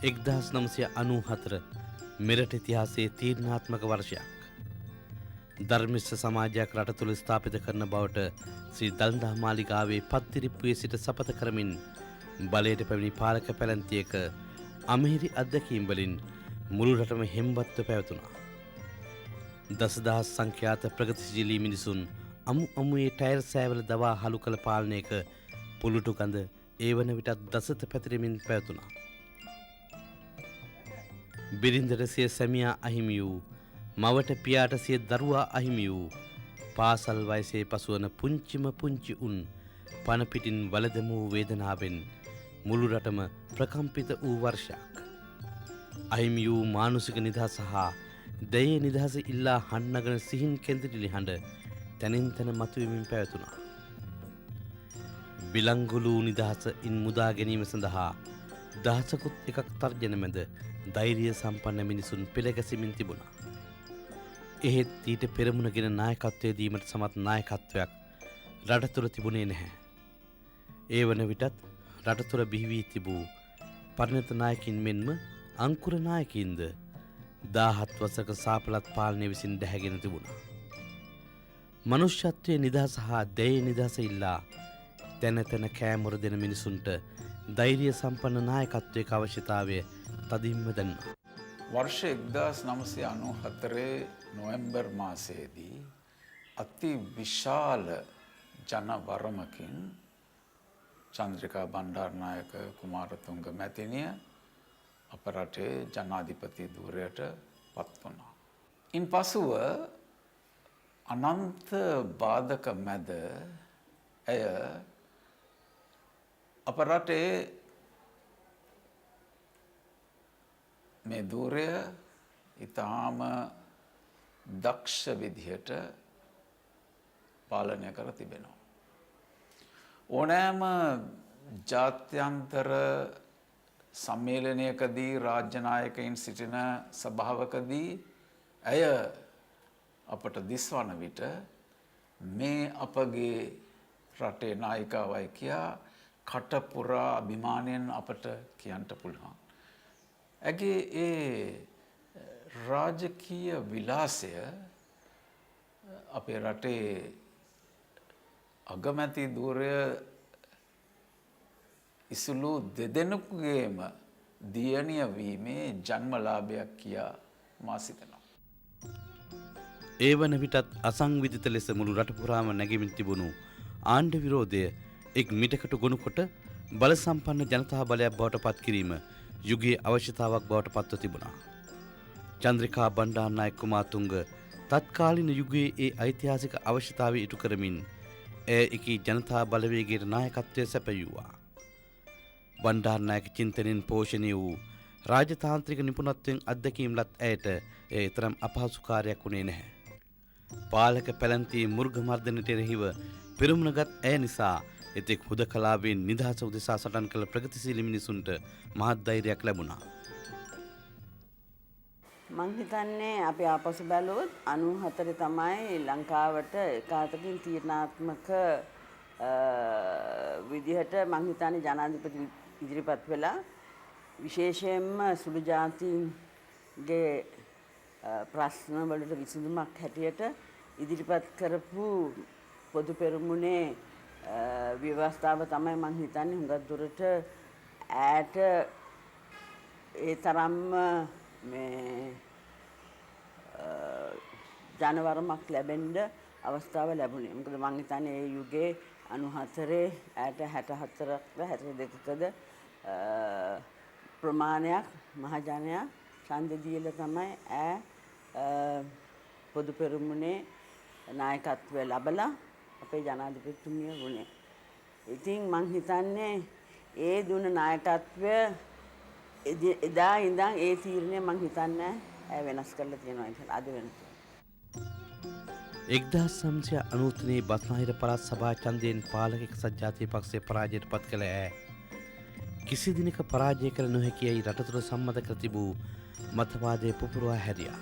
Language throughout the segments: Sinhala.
1994 මෙරට ඉතිහාසයේ තීරණාත්මක වර්ෂයක්. ධර්මිෂ්ඨ සමාජයක් රට තුළ ස්ථාපිත කරන බවට ශ්‍රී දළදා මාලිගාවේ පත්තිරිප්පුවේ සිට සපත කරමින් බලයට පැමිණි පාලක පැලැන්තියක අමිහිරි අත්දැකීම් වලින් මුළු රටම හෙම්බත්ව පැවතුණා. දසදහස් සංඛ්‍යාත ප්‍රගතිශීලී මිනිසුන් අමු අමුයේ ටයර් සෑවල දවා හලු කළ පාලනයක පුලුටු කඳ ඒ වන විටත් දසත පැතිරෙමින් පැවතුණා. බිරිඳට සිය සැමියා අහිමි වූ, මවට පියාට සිය දරුවා අහිමි වූ, පාසල් වයසේ පසුවන පුංචිම පුංචි උන් පණ පිටින් වලදමූ වේදනාවෙන් මුළු රටම ප්‍රකම්පිත වූ වර්ෂයක්. අහිමි වූ මානුෂික නිදහස හා දයේ නිදහස ඉල්ලා හන්නගන සිහින් කෙඳිරිලි හඬ තැනින් තැන මතුවෙමින් පැවතුණා. බිලංගුලු නිදහස ඉන් මුදා ගැනීම සඳහා දහසකුත් එකක් තර්ජන මැද ධෛර්ය සම්පන්න මිනිසුන් පෙළගැසෙමින් තිබුණා. එහෙත් ඊට පෙරමුණගෙන නායකත්වය දීමට සමත් නායකත්වයක් රට තුළ තිබුණේ නැහැ. ඒ වන විටත් රට තුළ බිහි වී තිබූ පරිණත නායකින් මෙන්ම අංකුර නායකින්ද 17 වසරක සාපලත් පාලනය විසින් දැහැගෙන තිබුණා. මනුෂ්‍යත්වයේ නිදහස හා දැයේ නිදහස ඉල්ලා තැන තැන කෑමොර දෙන මිනිසුන්ට ධෛර්ය සම්පන්න නායකත්වයක අවශ්‍යතාවය තදින්ම දැනුණා. වර්ෂ 1994 නොවැම්බර් මාසයේදී අති විශාල ජනවරමකින් චන්ද්‍රිකා බණ්ඩාරනායක කුමාරතුංග මැතිණිය අප රටේ ජනාධිපති ධූරයට පත් වුණා. ඉන් පසුව අනන්ත බාධක මැද ඇය අප රටේ මේ ධූරය ඉතාම දක්ෂ විදිහට පාලනය කර තිබෙනවා. ඕනෑම ජාත්‍යන්තර සම්මේලනයකදී රාජ්‍ය නායකයින් සිටින සභාවකදී ඇය අපට දිස්වන විට මේ අපගේ රටේ නායිකාවයි කියා කටපුරා අභිමානයෙන් අපට කියන්නට පුළුවන්. ඇගේ ඒ රාජකීය විලාසය අපේ රටේ අගමැති ධූරය ඉසුළු දෙදෙනෙකුගේම දියණිය වීමේ ජන්මලාභයක් කියා මා සිතනවා. ඒ වන විටත් අසංවිධිත ලෙස මුළු රට පුරාම නැගෙමින් තිබුණු ආණ්ඩු විරෝධය එක් මිටකට ගොනු කොට බල සම්පන්න ජනතා බලයක් බවට පත් කිරීම යුගයේ අවශ්‍යතාවක් බවට පත්ව තිබුණා. චන්ද්‍රිකා බණ්ඩාරනායක කුමාරතුංග තත්කාලීන යුගයේ ඒ ඓතිහාසික අවශ්‍යතාවය ඉටු කරමින් එය එකී ජනතා බලවේගයේ නායකත්වය සැපයුවා. බණ්ඩාරනායක චින්තනයෙන් පෝෂණය වූ රාජතාන්ත්‍රික නිපුණත්වයෙන් අත්දැකීම්ලත් ඇයට එය තරම් අපහසු කාර්යයක් වුණේ නැහැ. පාලක පැලැන්තියේ මුර්ග මර්දනයට එරෙහිව පෙරමුණගත් ඇය නිසා එතෙක් හුදකලාවෙන් නිදහස උදෙසා සටන් කළ ප්‍රගතිශීලී මිනිසුන්ට මහත් ධෛර්යයක් ලැබුණා. මං හිතන්නේ අපි ආපසු බැලුවොත් 94 තමයි ලංකාවට ඒකාතකින් තීරණාත්මක විදිහට මං හිතන්නේ ජනාධිපති ඉදිරිපත් වෙලා විශේෂයෙන්ම සුළු ජාතීන්ගේ ප්‍රශ්න වලට විසඳුමක් හැටියට ඉදිරිපත් කරපු පොදු පෙරමුණේ ව්‍යවස්ථාව තමයි මං හිතන්නේ හුඟක් දුරට ඈට ඒ තරම්ම මේ ජනවරමක් ලැබෙන්න අවස්ථාව ලැබුණේ. මොකද මං හිතන්නේ ඒ යුගයේ 94 ඈට 64ක්ද 62කද ප්‍රමාණයක් මහජනයා ඡන්දෙ දීලා තමයි පොදු පෙරමුණේ නායකත්වය ලැබලා අපේ ජනාධිපතිතුමිය වුණේ. ඉතින් මං හිතන්නේ ඒ දුන්න නායකත්වය එදා ඉඳන් ඒ තීරණය මං හිතන්නේ වෙනස් කරලා තියෙනවා කියලා අද වෙනකම්. 1993 බස්නාහිර පළාත් සභා ඡන්දයෙන් පාලක එක්සත් ජාතික පක්ෂයේ පරාජයට පත් කළ ඇය කිසි දිනක පරාජය කළ නොහැකියයි රට තුළ සම්මත කර තිබූ මතවාදයේ පුපුරවා හැරියා.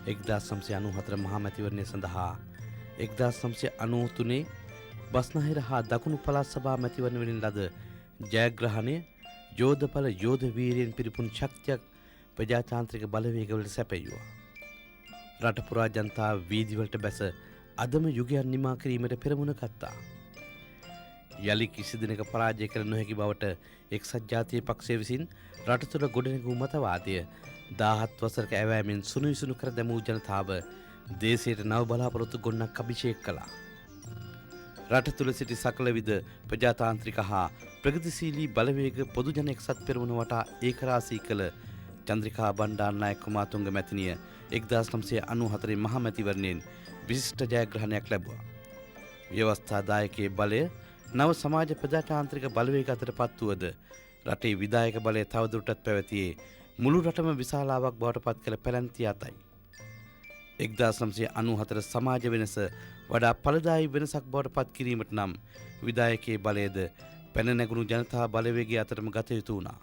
1994 මහා මැතිවරණය සඳහා 1993 බස්නාහිර හා දකුණු පළාත් සභා මැතිවරණ වලින් ලද ජයග්‍රහණය යෝධ යෝධ වීරයෙන් පිරිපුන් ශක්තියක් ප්‍රජාතාන්ත්‍රික බලවේගවලට සැපයුවා. රට පුරා ජනතාව වීදිවලට බැස අදම යුගයන් නිමා කිරීමට පෙරමුණ ගත්තා. යලි කිසි දිනක පරාජය කළ නොහැකි බවට එක්සත් ජාතික පක්ෂය විසින් රට තුළ ගොඩනැගූ මතවාදය 17 වසරක ඇවෑමෙන් සුණු කර දැමූ ජනතාව දේශයට නව බලාපොරොත්තු ගොන්නක් අභිෂේක කළා. රට තුළ සිටි සකල විද ප්‍රජාතාන්ත්‍රික හා ප්‍රගතිශීලී බලවේග පොදු ජන එක්සත් පෙරමුණ වටා ඒකරාශී කළ චන්ද්‍රිකා බණ්ඩාරනායක කුමාතුංග මැතිණිය 1994 මහ මැතිවරණයෙන් විශිෂ්ට ජයග්‍රහණයක් ලැබුවා. ව්‍යවස්ථාදායකයේ බලය නව සමාජ ප්‍රජාතාන්ත්‍රික බලවේග අතර පත් වුවද රටේ විධායක බලය තවදුරටත් පැවතියේ මුළු රටම විශාලාවක් බවට පත් කළ පැලැන්තිය අතයි. 1994 සමාජ වෙනස වඩා ඵලදායී වෙනසක් බවට පත් කිරීමට නම් විධායකයේ බලයද පැන නැගුණු ජනතා බලවේගය අතරම ගත යුතු වුණා.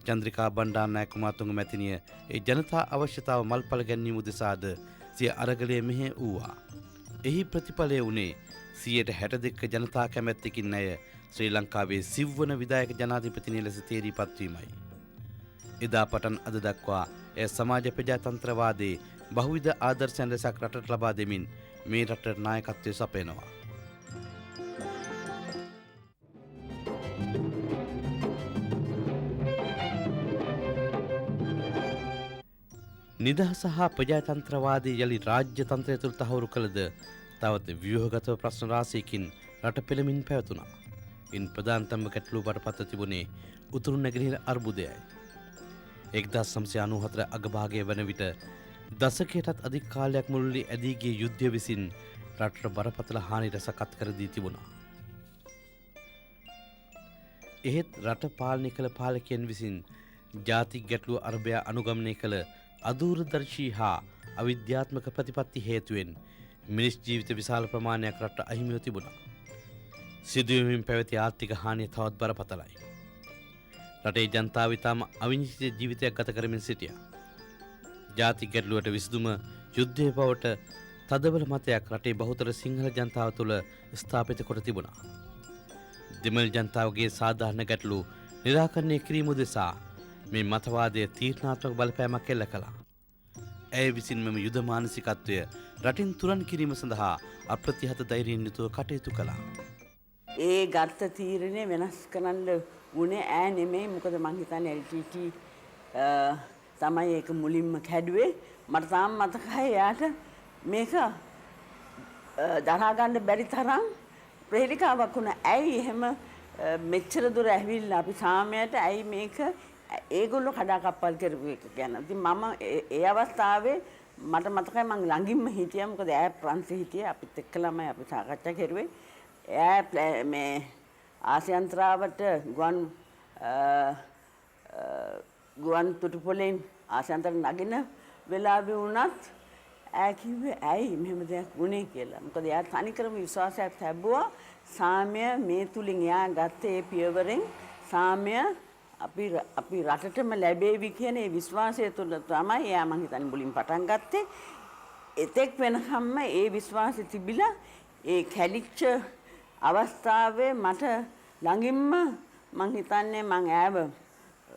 චන්ද්‍රිකා බණ්ඩාරනායක කුමාතුංග මැතිණිය ඒ ජනතා අවශ්‍යතාව මල්පල ගැනීම උදෙසාද සිය අරගලය මෙහෙ වූවා. එහි ප්‍රතිඵලය වුණේ 62% ජනතා කැමැත්තකින් ඇය ශ්‍රී ලංකාවේ සිව්වන විධායක ජනාධිපතිනිය ලෙස තේරීපත් වීමයි. එදා පටන් අද දක්වා එය සමාජ ප්‍රජාතන්ත්‍රවාදයේ බහුවිධ ආදර්ශයන් ලෙසක් රටට ලබා දෙමින් මේ රටට නායකත්වය සපයනවා. නිදහස හා ප්‍රජාතන්ත්‍රවාදී යලි රාජ්‍ය තන්ත්‍රය තුළ තහවුරු කළද තවත් ව්‍යුහගතව ප්‍රශ්න රාශියකින් රට පෙළමින් පැවතුණා. ඉන් ප්‍රධානතම ගැටලුව බටපත් තිබුණේ උතුරු නැගෙනහිර අර්බුදයයි. 1994 අගභාගය වන විට දශකයටත් අධික කාලයක් මුළුල්ලේ ඇදී ගිය යුද්ධය විසින් රටට බරපතල හානියට සකත් කර දී තිබුණා. එහෙත් රට පාලනය කළ පාලකයන් විසින් ජාතික ගැටලුව අරබයා අනුගමනය කළ අදූරදර්ශී හා අවිද්‍යාත්මක ප්‍රතිපත්ති හේතුවෙන් මිනිස් ජීවිත විශාල ප්‍රමාණයක් රට අහිමිව තිබුණා. සිදුවීමෙන් පැවති ආර්ථික හානිය තවත් බරපතලයි. රටේ ජනතාව ඉතාම අවිනිශ්චිත ජීවිතයක් ගත කරමින් සිටියා. ජාතික ගැටලුවට විසඳුම යුද්ධය බවට තදබල මතයක් රටේ බහුතර සිංහල ජනතාව තුළ ස්ථාපිත කොට තිබුණා. දෙමළ ජනතාවගේ සාධාරණ ගැටලු නිරාකරණය කිරීම උදෙසා මේ මතවාදය තීරණාත්මක බලපෑමක් එල්ල කළා. ඇය විසින් මෙම යුද මානසිකත්වය රටින් තුරන් කිරීම සඳහා අප්‍රතිහත ධෛර්යයෙන් යුතුව කටයුතු කළා. ඒ ගත්ත තීරණය වෙනස් කරන්න වුණේ ඈ නෙමෙයි. මොකද මං හිතන්නේ LTT තමයි ඒක මුලින්ම කැඩුවේ. මට තාම මතකයි එයාට මේක දරා ගන්න බැරි තරම් ප්‍රේරිකාවක් වුණා. ඇයි එහෙම මෙච්චර දුර ඇවිල්ලා අපි සාමයට ඇයි මේක ඒගොල්ලෝ කඩාකප්පල් කරපු එක ගැන. ඉතින් මම ඒ අවස්ථාවේ මට මතකයි මං ළඟින්ම හිටියා. මොකද ඈ ප්‍රංශේ හිටියේ අපිත් එක්කලමයි අපි සාකච්ඡා කරුවේ. එයා මේ ආසියන්ත්‍රාවට ගුවන් තොටුපොළෙන් ආසියන්තර නගින වෙලාවේ වුණත් ඈ කිව්වේ ඇයි මෙහෙම දෙයක් වුණේ කියලා. මොකද එයා තනිකරම විශ්වාසයක් ලැබුවා සාමය මේ තුලින් එයා ගත්තේ ඒ පියවරෙන් සාමය අපි රටටම ලැබේවි කියන ඒ විශ්වාසය තුළ තමයි එයා මං හිතන්නේ මුලින් පටන් ගත්තේ. එතෙක් වෙනකම්ම ඒ විශ්වාසය තිබිලා ඒ කැලිච්ච අවස්ථාවේ මට ළඟින්ම මං හිතන්නේ මං ඈව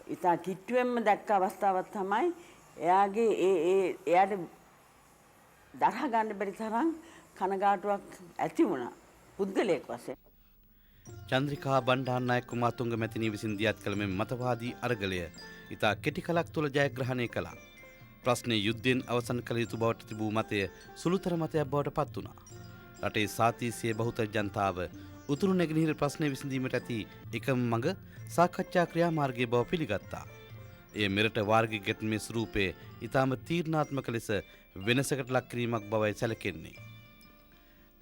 ඉතා කිට්ටුවෙන්ම දැක්ක අවස්ථාවක් තමයි එයාගේ එයාට දරා ගන්න බැරි තරම් කනගාටුවක් ඇති වුණා පුද්ගලයෙක් වශයෙන්. චන්ද්‍රිකා බණ්ඩාරනායක කුමාතුංග මැතිණිය විසින් දියත් කළ මෙම මතවාදී අරගලය ඉතා කෙටි කලක් තුළ ජයග්‍රහණය කළා. ප්‍රශ්නය යුද්ධයෙන් අවසන් කළ යුතු බවට තිබූ මතය සුළුතර මතයක් බවට පත් වුණා. රටේ සාතීසිය බහුතර ජනතාව උතුරු නැගෙනහිර ප්‍රශ්නය විසඳීමට ඇති එකම මඟ සාකච්ඡා ක්‍රියාමාර්ගයේ බව පිළිගත්තා. එය මෙරට වාර්ගික ගැටුමේ ස්වරූපයේ ඉතාම තීරණාත්මක ලෙස වෙනසකට ලක් කිරීමක් බවයි සැලකෙන්නේ.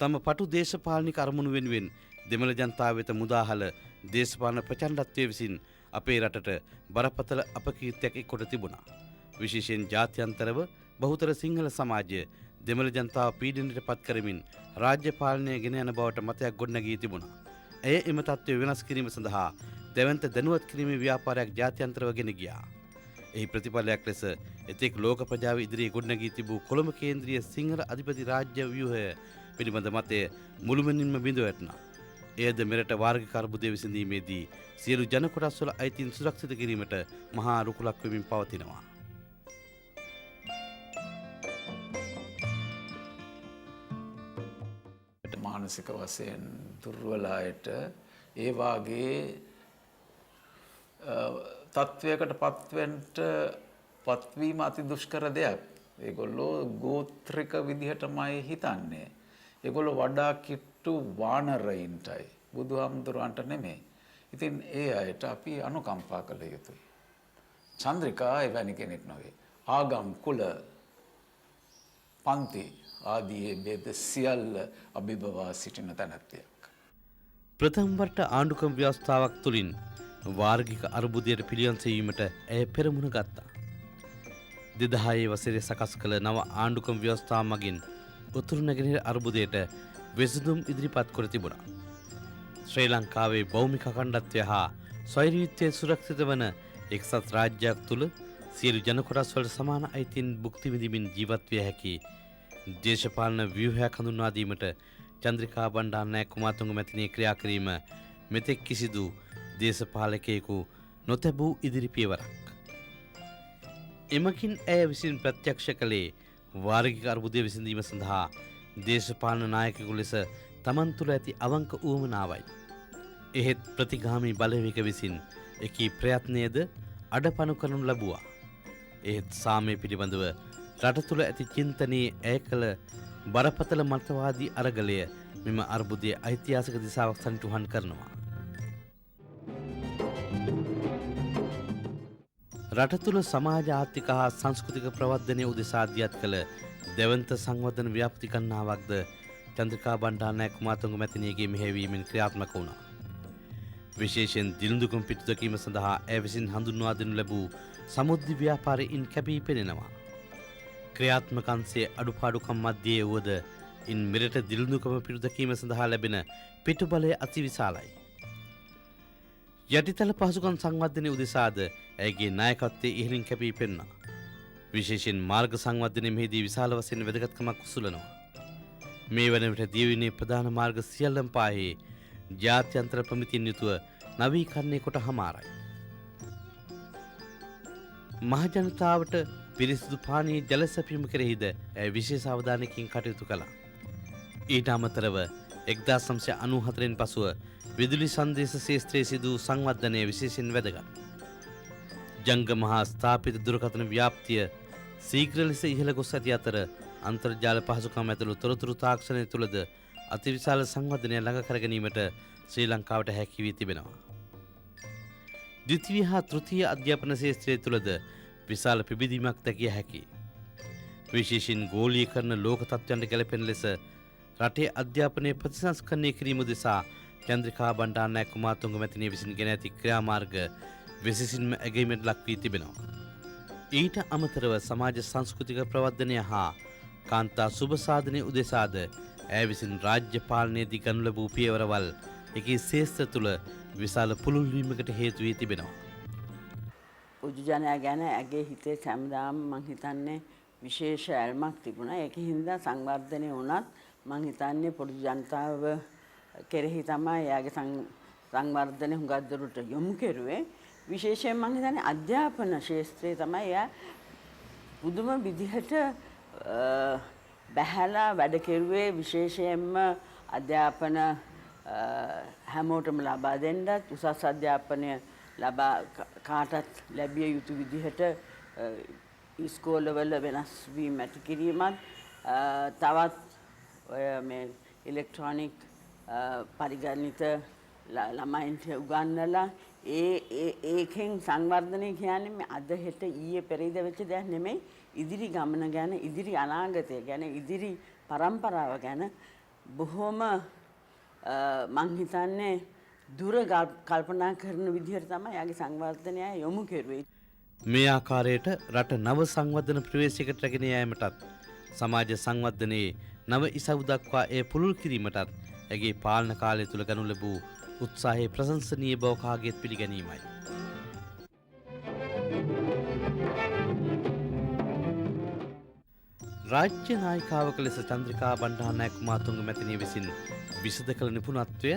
තම පටු දේශපාලනික අරමුණු වෙනුවෙන් දෙමළ ජනතාව වෙත මුදාහල දේශපාලන ප්‍රචණ්ඩත්වය විසින් අපේ රටට බරපතල අපකීර්තියක් එක්කොට තිබුණා. විශේෂයෙන් ජාත්‍යන්තරව බහුතර සිංහල සමාජය දෙමළ ජනතාව පීඩනයට පත් කරමින් රාජ්‍ය පාලනය ගෙන යන බවට මතයක් ගොඩනැගී තිබුණා. ඇය එම තත්ත්වය වෙනස් කිරීම සඳහා දැවන්ත දැනුවත් කිරීමේ ව්‍යාපාරයක් ජාත්‍යන්තරව ගෙන ගියා. එහි ප්‍රතිඵලයක් ලෙස එතෙක් ලෝක ප්‍රජාව ඉදිරියේ ගොඩනැගී තිබූ කොළඹ කේන්ද්‍රීය සිංහල අධිපති රාජ්‍ය ව්‍යුහය පිළිබඳ මතය මුළුමනින්ම බිඳ වැටුණා. එයද මෙරට වාර්ගික අර්බුදය විසඳීමේදී සියලු ජන කොටස්වල අයිතීන් සුරක්ෂිත කිරීමට මහා රුකුලක් වෙමින් පවතිනවා. මානසික වශයෙන් දුර්වල අයට ඒ වාගේ තත්ත්වයකට පත්වීම අති දුෂ්කර දෙයක්. ඒගොල්ලෝ ගෝත්‍රික විදිහටමයි හිතන්නේ. ඒගොල්ලෝ වඩා කිට්ටු වානරයින්ටයි බුදුහාමුදුරුවන්ට නෙමෙයි. ඉතින් ඒ අයට අපි අනුකම්පා කළ යුතුයි. චන්ද්‍රිකා එවැනි කෙනෙක් නොවේ. ආගම් කුල පන්ති ආදී බෙද සියල්ල අභිබවා සිටින තැනැත්තියක්. ප්‍රථම වරට ආණ්ඩුක්‍රම ව්‍යවස්ථාවක් තුළින් වාර්ගික අර්බුදයට පිළියම් සෙවීමට ඇය පෙරමුණ ගත්තා. 2010 වසරේ සකස් කළ නව ආණ්ඩුක්‍රම ව්‍යවස්ථාව මගින් උතුරු නැගෙනහිර අර්බුදයට විසඳුම් ඉදිරිපත් කර තිබුණා. ශ්‍රී ලංකාවේ භෞමික අඛණ්ඩත්වය හා ස්වෛරීත්වය සුරක්ෂිත වන එක්සත් රාජ්‍යයක් තුළ සියලු ජන කොටස් වලට සමාන අයිතීන් භුක්ති විඳිමින් ජීවත් විය හැකි දේශපාලන ව්‍යුහයක් හඳුන්වා දීමට චන්ද්‍රිකා බණ්ඩාරනායක කුමාරතුංග මැතිණිය ක්‍රියා කිරීම මෙතෙක් කිසිදු දේශපාලකයෙකු නොතැබූ ඉදිරි පියවරක්. එමකින් ඇය විසින් ප්‍රත්‍යක්ෂ කළේ වාර්ගික අර්බුදය විසඳීම සඳහා දේශපාලන නායකයෙකු ලෙස තමන් තුළ ඇති අවංක ඌවමනාවයි. එහෙත් ප්‍රතිගාමී බලවේග විසින් එකී ප්‍රයත්නයද අඩපණු කරනු ලැබුවා. එහෙත් සාමය පිළිබඳව රට තුළ ඇති චින්තනයේ ඇය කළ බරපතල මතවාදී අරගලය මෙම අර්බුදයේ ඓතිහාසික දිසාවක් සනිටුහන් කරනවා. රට තුළ සමාජ ආර්ථික හා සංස්කෘතික ප්‍රවර්ධනය උදෙසා දියත් කළ දෙවන්ත සංවර්ධන ව්‍යාපෘති ගණනාවක්ද චන්ද්‍රිකා බණ්ඩාරනායක කුමාරතුංග මැතිණියගේ මෙහෙයවීමෙන් ක්‍රියාත්මක වුණා. විශේෂයෙන් දිළිඳුකම් පිටු දැකීම සඳහා ඇය විසින් හඳුන්වා දෙනු ලැබූ සමුද්‍රි ව්‍යාපාරයෙන් කැපී පෙනෙනවා. ක්‍රියාත්මක අංශයේ අඩුපාඩුකම් මැද්දේ වුවද ඉන් මෙරට දිළිඳුකම පිටු දැකීම සඳහා ලැබෙන පිටුබලය අතිවිශාලයි. යටිතල පහසුකම් සංවර්ධනය උදෙසාද ඇයගේ නායකත්වයේ ඉහළින් කැපී පෙනුණා. විශේෂයෙන් මාර්ග සංවර්ධනය මෙහිදී විශාල වශයෙන් වැදගත්කමක් උසුලනවා. මේ වන විට දියවිනේ ප්‍රධාන මාර්ග සියල්ලම පාහේ ජාත්‍යන්තර ප්‍රමිතියෙන් යුතුව නවීකරණය කොට හමාරයි. මහජනතාවට පිරිසිදු පානීය ජල සැපයීම කෙරෙහිද ඇය විශේෂ අවධානයකින් කටයුතු කළා. ඊට අමතරව 1994 පසුව විදුලි සංදේශ ශාස්ත්‍රයේ සිදු සංවර්ධනය විශේෂයෙන් වැදගත්. ජංගම හා ස්ථාපිත දුරකථන ව්‍යාප්තිය ශීඝ්‍ර ලෙස ඉහළ ගොස් ඇති අතර අන්තර්ජාල පහසුකම් ඇතුළු තොරතුරු තාක්ෂණය තුළද අතිවිශාල සංවර්ධනය ළඟ කර ගැනීමට ශ්‍රී ලංකාවට හැකි වී තිබෙනවා. ද්විතීය හා තෘතීය අධ්‍යාපන ශාස්ත්‍රය තුළද විශාල පිබිදීමක් දැකිය හැකියි. විශේෂයෙන් ගෝලීකරණ ලෝක තත්ත්වයන්ට ගැලපෙන ලෙස රටේ අධ්‍යාපනය ප්‍රතිසංස්කරණය කිරීම උදෙසා චන්ද්‍රිකා බණ්ඩාරනායක කුමාරතුංග මැතිණිය විසින් ගෙන ඇති ක්‍රියාමාර්ග විශේෂයෙන්ම ඇගීමට ලක් වී තිබෙනවා. ඊට අමතරව සමාජ සංස්කෘතික ප්‍රවර්ධනය හා කාන්තා සුබ සාධනය උදෙසාද ඇය විසින් රාජ්‍ය පාලනයේදී ගනු ලැබූ පියවරවල් එකී ශේෂ්ත්‍ර තුළ විශාල පුළුල්වීමකට හේතු වී තිබෙනවා. උජු ජනයා ගැන ඇගේ හිතේ හැමදාම මං හිතන්නේ විශේෂ ඇල්මක් තිබුණා. ඒක හින්දා සංවර්ධනය වුණත් මං හිතන්නේ පොදු ජනතාව කෙරෙහි තමයි එයාගේ සංවර්ධනය හුඟක් දුරට යොමු කෙරුවේ. විශේෂයෙන් මං හිතන්නේ අධ්‍යාපන ශාස්ත්‍රයේ තමයි එයා පුදුම විදිහට බැහැලා වැඩ කෙරුවේ. විශේෂයෙන්ම අධ්‍යාපන හැමෝටම ලබා දෙන්නත් උසස් අධ්‍යාපනය ලබා කාටත් ලැබිය යුතු විදිහට ඉස්කෝලවල වෙනස් වීම ඇති කිරීමත් තවත් ඔය මේ ඉලෙක්ට්‍රොනික පරිගණිත ළමයින්ට උගන්වලා ඒකෙන් සංවර්ධනය කියන්නේ මේ අද හෙට ඊයේ පෙරේද වෙච්ච දෙයක් නෙමෙයි. ඉදිරි ගමන ගැන, ඉදිරි අනාගතය ගැන, ඉදිරි පරම්පරාව ගැන බොහොම මං හිතන්නේ දුර කල්පනා කරන විදිහට තමයි යාගේ සංවර්ධනය යොමු කෙරුවේ. මේ ආකාරයට රට නව සංවර්ධන ප්‍රවේශයකට රැගෙන යාමටත් සමාජ සංවර්ධනයේ නව ඉසව් දක්වා එය පුළුල් කිරීමටත් ඇගේ පාලන කාලය තුළ ගනු ලැබූ උත්සාහයේ ප්‍රශංසනීය බව කාගේත් පිළිගැනීමයි. රාජ්‍ය නායිකාවක ලෙස චන්ද්‍රිකා බණ්ඩාරනායක කුමාරතුංග මැතිණිය විසින් විසඳ කළ නිපුණත්වය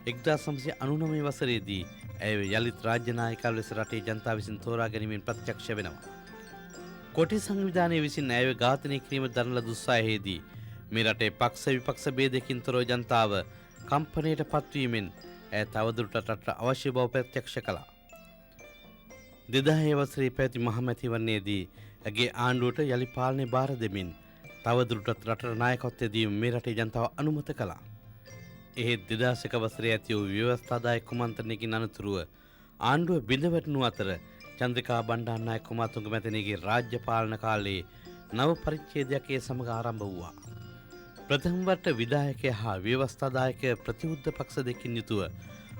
1999 වසරේදී ඇය යළිත් රාජ්‍ය නායිකාව ලෙස රටේ ජනතාව විසින් තෝරා ගැනීමෙන් ප්‍රත්‍යක්ෂ වෙනවා. කොටි සංවිධානය විසින් ඇයව ඝාතනය කිරීම දරන ලද උත්සාහයේදී මේ රටේ පක්ෂ විපක්ෂ ભેදකින් තොරව ජනතාව කම්පනයට පත්වීමෙන් ඇය තවදුරටත් රටට අවශ්‍ය බව ප්‍රත්‍යක්ෂ කළා. 2000 වසරේ පැවති මහමැතිවරණයේදී ඇගේ ආණ්ඩුවට යලි පාලනය බාර දෙමින් තවදුරටත් රටට නායකත්වය දීම මේ රටේ ජනතාව අනුමත කළා. එහෙත් 2001 වසරේ ඇති වූ ව්‍යවස්ථාදායක කුමන්ත්‍රණයකින් අනතුරුව ආණ්ඩුව බිඳවැටුණු අතර චන්ද්‍රිකා බණ්ඩාරනායක කුමාරතුංග මැතිණියගේ රාජ්‍ය පාලන කාලයේ නව පරිච්ඡේදයක් ඒ සමග ආරම්භ වුණා. ප්‍රථම වරට විධායකය හා ව්‍යවස්ථාදායක ප්‍රතිවිරුද්ධ පක්ෂ දෙකින් යුතුව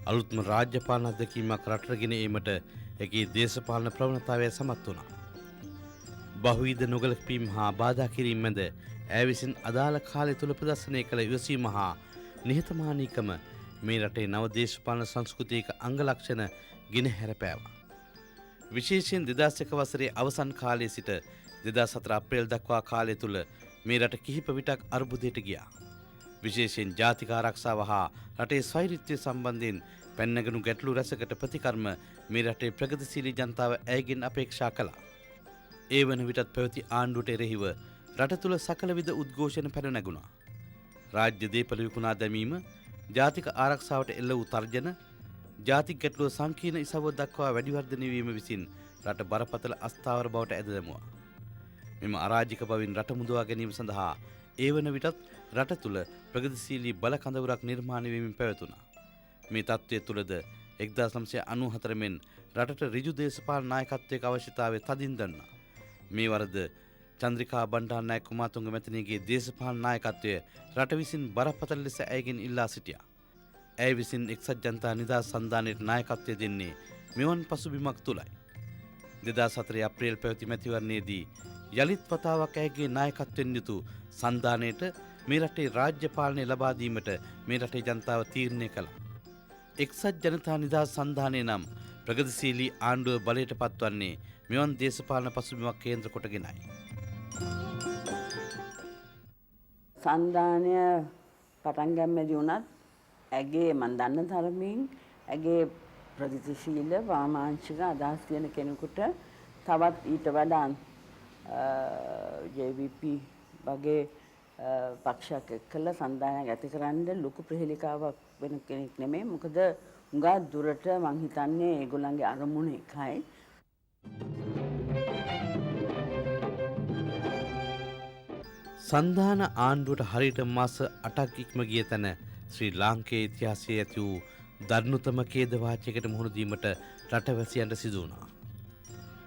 අලුත්ම රාජ්‍ය පාලන අත්දැකීමක් රටට ගෙන ඒමට එකී දේශපාලන ප්‍රවණතාවය සමත් වුණා. බහුවිධ නොගැලපීම් හා බාධා කිරීම මැද ඇය විසින් අදාළ කාලය තුල ප්‍රදර්ශනය කළ ඉවසීම හා නිහතමානීකම මේ රටේ නව දේශපාලන සංස්කෘතියක අංග ලක්ෂණ ගෙන හැරපෑවා. විශේෂයෙන් 2001 වසරේ අවසන් කාලයේ සිට 2004 අප්‍රේල් දක්වා කාලය තුල මේ රට කිහිප විටක් අර්බුදයට ගියා. විශේෂයෙන් ජාතික ආරක්ෂාව හා රටේ ස්වෛරීත්වය සම්බන්ධයෙන් පැන්නගනු ගැටලු රැසකට ප්‍රතිකර්ම මේ රටේ ප්‍රගතිශීලී ජනතාව ඇයගෙන් අපේක්ෂා කළා. ඒ වන විටත් පැවති ආණ්ඩුවට එරෙහිව රට තුල සකල විද උද්ඝෝෂණ පැන නැගුණා. රාජ්‍ය දේපල විකුණා දැමීම, ජාතික ආරක්ෂාවට එල්ල වූ තර්ජන, ජාතික ගැටලුව සංකීර්ණ ඉසව්ව දක්වා වැඩි වර්ධනය වීම විසින් රට බරපතල අස්ථාවර බවට ඇද දැමුවා. මෙම අරාජික බවින් රට මුදවා ගැනීම සඳහා ඒ වන විටත් රට තුල ප්‍රගතිශීලී බල කඳවුරක් නිර්මාණය වෙමින් පැවතුණා. මේ තත්ත්වය තුලද 1994 මෙන් රටට ඍජු දේශපාලන නායකත්වයක අවශ්‍යතාවය තදින් දන්නා. මේ වරද චන්ද්‍රිකා බණ්ඩාරනායක කුමාරතුංග මැතිණියගේ දේශපාලන නායකත්වය රට විසින් බරපතල ලෙස ඇයගෙන් ඉල්ලා සිටියා. ඇය විසින් එක්සත් ජනතා නිදහස් සන්ධානයට නායකත්වය දෙන්නේ මෙවන් පසුබිමක් තුලයි. 2004 අප්‍රේල් පැවති මැතිවරණයේදී යලිත් වතාවක් ඇයගේ නායකත්වයෙන් යුතු සන්ධානයට මේ රටේ රාජ්‍ය පාලනය ලබා දීමට මේ රටේ ජනතාව තීරණය කළා. එක්සත් ජනතා නිදහස් සන්ධානය නම් ප්‍රගතිශීලී ආණ්ඩුව බලයට පත්වන්නේ මෙවන් දේශපාලන පසුබිමක් කේන්ද්‍ර කොටගෙනයි. සන්ධානය පටන් ගන්නදී වුණත් ඇගේ මන් දන්න තරමින් ඇගේ ප්‍රගතිශීල වාමාංශික අදහස් තියෙන කෙනෙකුට තවත් ඊට වඩා JVP වගේ පක්ෂයක් එක්කලා සන්ධානයක් ඇති කරන්න ලොකු ප්‍රහෙලිකාවක් වෙන කෙනෙක් නෙමෙයි. මොකද උඟා දුරට මං හිතන්නේ ඒගොල්ලන්ගේ අරමුණ එකයි. සන්ධාන ආණ්ඩුවට හරියට මාස 8ක් ඉක්ම ගිය තැන ශ්‍රී ලාංකේය ඉතිහාසයේ ඇති වූ දරුණුතම ඛේදවාචයකට මුහුණ දීමට රටවැසියන්ට සිදු වුණා.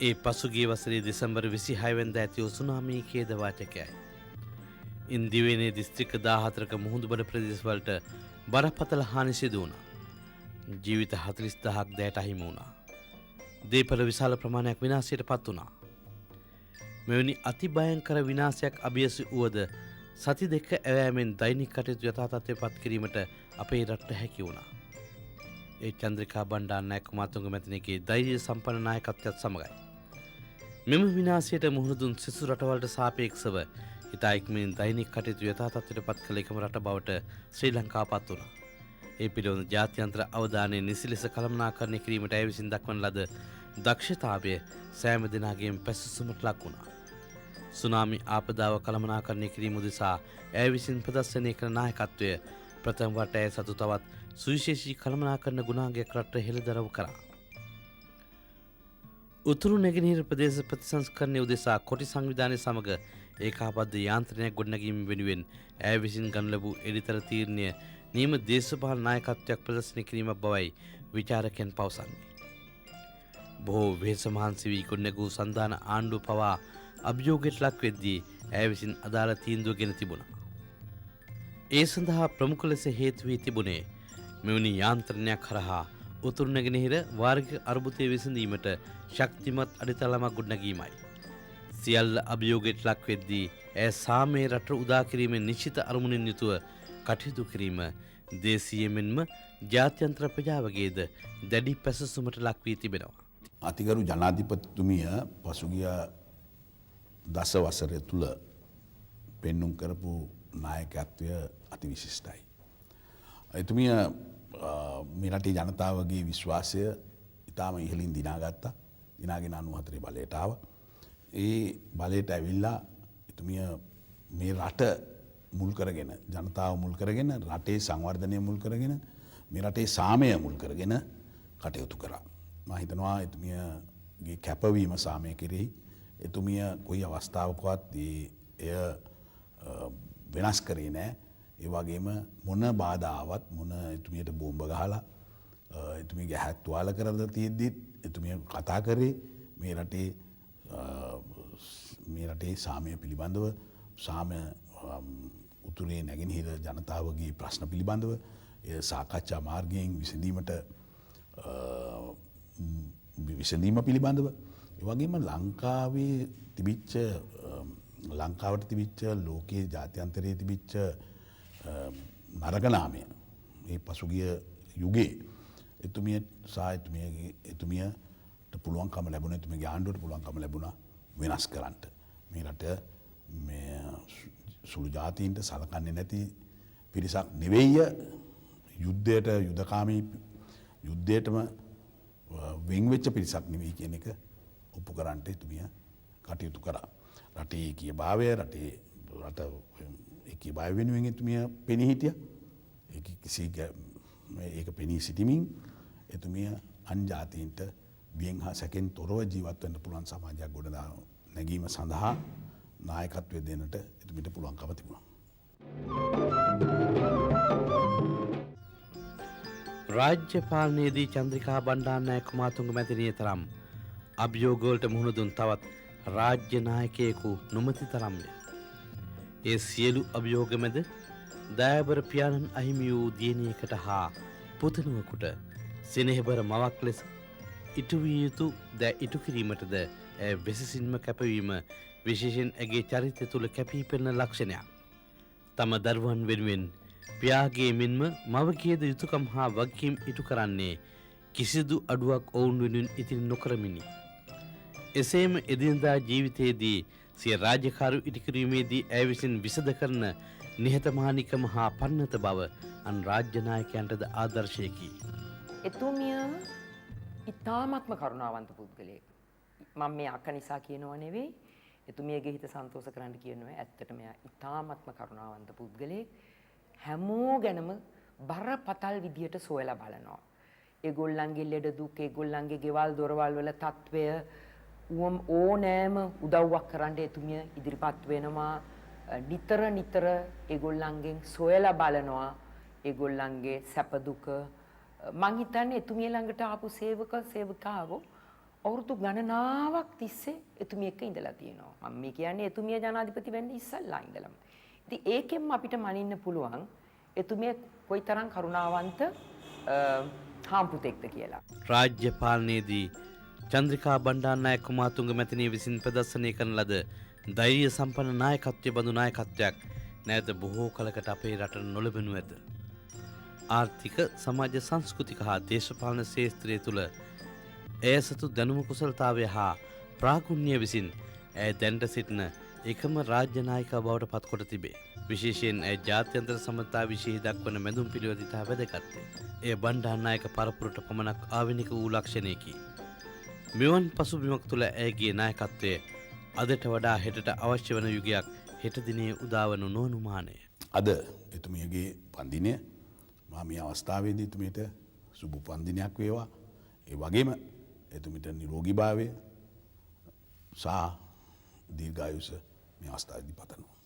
ඒ පසුගිය වසරේ දෙසැම්බර් 26 වෙනිදා ඇති වූ සුනාමි ඛේදවාචකයයි. ඉන්දියාවේ දිස්ත්‍රික්ක 14ක මුහුදුබඩ ප්‍රදේශවලට බරපතල හානි සිදු වුණා. ජීවිත 40000ක් දැයට අහිමි වුණා. දේපල විශාල ප්‍රමාණයක් විනාශයට පත් වුණා. මෙවැනි අතිභයංකර විනාශයක් අභියස වුවද සති දෙක ඇවෑමෙන් දෛනික කටයුතු යථා තත්ත්වයට පත් කිරීමට අපේ රටට හැකි වුණා. ඒ චන්ද්‍රිකා බණ්ඩාරනායක කුමාරතුංග මැතිණියගේ ධෛර්ය සම්පන්න නායකත්වයත් සමගයි. මෙම විනාශයට මුහුණ දුන් සිසු රටවලට සාපේක්ෂව ඉතා ඉක්මනින් දෛනික කටයුතු යථා තත්ත්වයට පත් කළ එකම රට බවට ශ්‍රී ලංකාව පත් වුණා. ඒ පිළිබඳ ජාත්‍යන්තර අවධානය නිසි ලෙස කළමනාකරණය කිරීමට ඇය විසින් දක්වන ලද දක්ෂතාවය සෑම දෙනාගේම පැසසුමට ලක් වුණා. සුනාමි ආපදාව කළමනාකරණය කිරීම උදෙසා ඇය විසින් ප්‍රදර්ශනය කළ නායකත්වය ප්‍රථම වරට ඇය සතු තවත් සුවිශේෂී කළමනාකරණ ගුණාංගයක් රටට හෙළිදරව් කරා. උතුරු නැගෙනහිර ප්‍රදේශ ප්‍රතිසංස්කරණය උදෙසා කොටි සංවිධානය සමග ඒකාබද්ධ යාන්ත්‍රණයක් ගොඩනැගීම වෙනුවෙන් ඇය විසින් ගනු ලැබූ එඩිතර තීරණය නියම දේශපාලන නායකත්වයක් ප්‍රදර්ශනය කිරීමක් බවයි විචාරකයන් පවසන්නේ. බොහෝ වෙහෙස මහන්සි වී ගොඩනැගූ සන්ධාන ආණ්ඩුව පවා අභියෝගයට ලක් වෙද්දී ඇය විසින් අදාළ තීන්දුව ගෙන තිබුණා. ඒ සඳහා ප්‍රමුඛ ලෙස හේතු වී තිබුණේ මෙවැනි යාන්ත්‍රණයක් හරහා උතුරු නැගෙනහිර වාර්ගික අර්බුදය විසඳීමට ශක්තිමත් අඩිතලමක් ගොඩනැගීමයි. සියල්ල අභියෝගයට ලක් වෙද්දී ඇය සාමය රට උදා කිරීමෙන් නිශ්චිත අරමුණින් යුතුව කටයුතු කිරීම දේශීය මෙන්ම ජාත්‍යන්තර ප්‍රජාවගේද දැඩි පැසසුමට ලක් වී තිබෙනවා. අතිගරු ජනාධිපතිතුමිය පසුගිය දස වසරය තුළ පෙන්නුම් කරපු නායකත්වය අතිවිශිෂ්ටයි. එතුමිය මේ රටේ ජනතාවගේ විශ්වාසය ඉතාම ඉහළින් දිනාගත්තා. දිනාගෙන 94 බලයට ආවා. ඒ බලයට ඇවිල්ලා එතුමිය මේ රට මුල් කරගෙන ජනතාව මුල් කරගෙන රටේ සංවර්ධනය මුල් කරගෙන මේ රටේ සාමය මුල් කරගෙන කටයුතු කරා. මම හිතනවා එතුමියගේ කැපවීම සාමය කෙරෙහි එතුමිය කොයි අවස්ථාවකවත් එය වෙනස් කරේ නෑ. ඒ වගේම මොන බාධාවත් මොන එතුමියට බෝම්බ ගහලා එතුමියගේ හැත් තුවාල කරලා තියෙද්දිත් එතුමිය කතා කරේ මේ රටේ සාමය පිළිබඳව සාමය උතුරේ නැගෙනහිර ජනතාවගේ ප්‍රශ්න පිළිබඳව සාකච්ඡා මාර්ගයෙන් විසඳීම පිළිබඳව ඒ වගේම ලංකාවට තිබිච්ච ලෝකයේ ජාත්‍යන්තරයේ තිබිච්ච නරක නාමය මේ පසුගිය යුගයේ එතුමියට පුළුවන්කම ලැබුණා එතුමියගේ ආණ්ඩුවට පුළුවන්කම ලැබුණා වෙනස් කරන්නට මේ රට මේ සුළු ජාතීන්ට සලකන්නේ නැති පිරිසක් නෙවෙයි යුද්ධයටම වෙන් වෙච්ච පිරිසක් නෙවෙයි කියන එක ඔප්පු කරන්නට එතුමිය කටයුතු කරා. රටේ ඒකීයභාවය රට ඒකීයභාවය වෙනුවෙන් එතුමිය පෙනී හිටියා. ඒක පෙනී සිටිමින් එතුමිය අන් ජාතීන්ට බියෙන් හා සැකෙන් තොරව ජීවත් වෙන්න පුළුවන් සමාජයක් ගොඩනගා නැගීම සඳහා නායකත්වය දෙන්නට එතුමියට පුළුවන්කම තිබුණා. රාජ්‍ය පාලනයේදී චන්ද්‍රිකා බණ්ඩාරනායක කුමාරතුංග මැතිණිය තරම් අභියෝගවලට මුහුණ දුන් තවත් රාජ්‍ය නායකයෙකු නොමැති තරම්ය. ඒ සියලු අභියෝග මැද දයාබර පියාණන් අහිමි වූ දියණියකට හා පුතණුවෙකුට සෙනෙහබර මවක් ලෙස ඉටු විය යුතු ඉටු කිරීමටද වෙසසින්ම කැපවීම විශේෂයෙන් ඇගේ චරිතය තුළ කැපී පෙනෙන ලක්ෂණයක්. තම දරුවන් වෙනුවෙන් පියාගේ මෙන්ම මවගේද යුතුකම් හා වගකීම් ඉටු කරන්නේ කිසිදු අඩුවක් ඔවුන් වෙනුවෙන් ඉතිරි නොකරමිනි. එසේම එදිනදා ජීවිතයේදී සිය රාජකාරී ඉටු කිරීමේදී ඇය විසින් විසඳ කරන නිහතමානීකම හා පන්නත බව අන් රාජ්‍ය නායකයන්ටද ආදර්ශයකි. එතුමිය ඉතාමත්ම කරුණාවන්ත පුද්ගලයෙක්. මම මේ අක නිසා කියනව නෙවෙයි. එතුමියගේ හිත සන්තෝෂ කරන්න කියනවා. ඇත්තටම එයා ඉතාමත්ම කරුණාවන්ත පුද්ගලයෙක්. හැමෝ ගැනම බරපතල් විදියට සොයලා බලනවා. ඒගොල්ලන්ගේ ලෙඩ දුක්, ඒගොල්ලන්ගේ ගෙවල් දොරවල් වල තත්වය ඕනෑම උදව්වක් කරන්න එතුමිය ඉදිරිපත් වෙනවා. නිතර ඒගොල්ලන්ගෙන් සොයලා බලනවා. ඒගොල්ලන්ගේ සැප දුක මං හිතන්නේ එතුමිය ළඟට ආපු සේවකාවෝ අවුරුදු ගණනාවක් තිස්සේ එතුමිය එක්ක ඉඳලා තියෙනවා. මම මේ කියන්නේ එතුමිය ජනාධිපති වෙන්න ඉස්සල්ලා ඉඳලම. ඉතින් ඒකෙන්ම අපිට මනින්න පුළුවන් එතුමිය කොයිතරම් කරුණාවන්ත හාම්පුතෙක්ද කියලා. රාජ්‍ය පාලනයේදී චන්ද්‍රිකා බණ්ඩාරනායක කුමාරතුංග මැතිණිය විසින් ප්‍රදර්ශනය කරන ලද ධෛර්ය සම්පන්න නායකත්වයේ බඳු නායකත්වයක් නැවත බොහෝ කලකට අපේ රටට නොලැබෙනු ඇත. ආර්ථික සමාජ සංස්කෘතික හා දේශපාලන ශේත්‍රය තුළ ඇය සතු දැනුම කුසලතාවය හා ප්‍රාගුණ්‍ය විසින් ඇය දැනට සිටින එකම රාජ්‍ය නායිකාව බවට පත්කොට තිබේ. විශේෂයෙන් ඇය ජාත්‍යන්තර සමතා විශේෂ දක්වන මැදුම් පිළිවෙත ඉතා වැදගත්ය. එය බණ්ඩාරනායක පරපුරට පමණක් ආවෙනික වූ ලක්ෂණයකි. මෙවන් පසුබිමක් තුළ ඇයගේ නායකත්වය අදට වඩා හෙටට අවශ්‍ය වන යුගයක් හෙට දිනේ උදාවනු නොඅනුමානය. අද එතුමියගේ පන්දිනය මා මේ අවස්ථාවේදී එතුමියට සුබ පන්දිනයක් වේවා. ඒ වගේම එතුමිට නිරෝගීභාවය සහ දීර්ඝායුෂ මේ අවස්ථාවේදී පතනවා.